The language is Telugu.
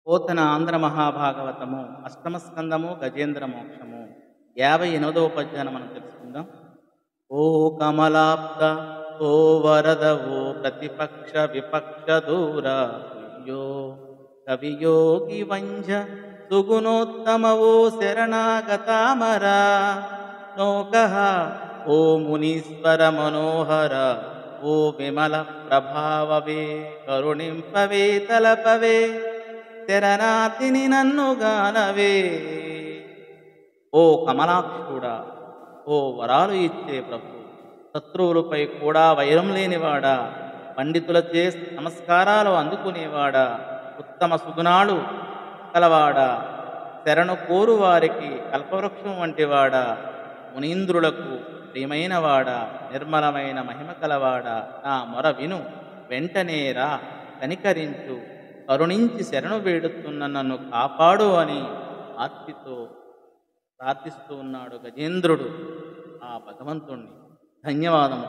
పోతన ఆంధ్ర మహాభాగవతము అష్టమ స్కందము గజేంద్ర మోక్షము 58వ పద్యాన్ని మనం తెలుసుకుందాం. ఓ కమలాప్త ఓ వరద ఓ ప్రతిపక్ష విపక్ష దూర అయ్యో కవియోగి వంజ సుగుణోత్తమ ఓ శరణాగతామరా నోకః ఓ మునీశ్వర మనోహర ఓ విమల ప్రభావవే కరుణింపవే తలపవే శరణార్థిని నన్నుగానవే. ఓ కమలాక్షుడా, ఓ వరాలు ఇచ్చే ప్రభు, శత్రువులపై కూడా వైరం లేనివాడా, పండితులచే నమస్కారాలు అందుకునేవాడా, ఉత్తమ సుగుణాలు కలవాడా, శరణు కోరు వారికి కల్పవృక్షం వంటివాడా, మునీంద్రులకు ప్రియమైనవాడా, నిర్మలమైన మహిమ కలవాడా, నా మొర విను వెంటనే రా, కనికరించు, కరుణించి శరణు వేడుతున్న నన్ను కాపాడు అని ఆర్తితో ప్రార్థిస్తూ ఉన్నాడు గజేంద్రుడు ఆ భగవంతుణ్ణి. ధన్యవాదము.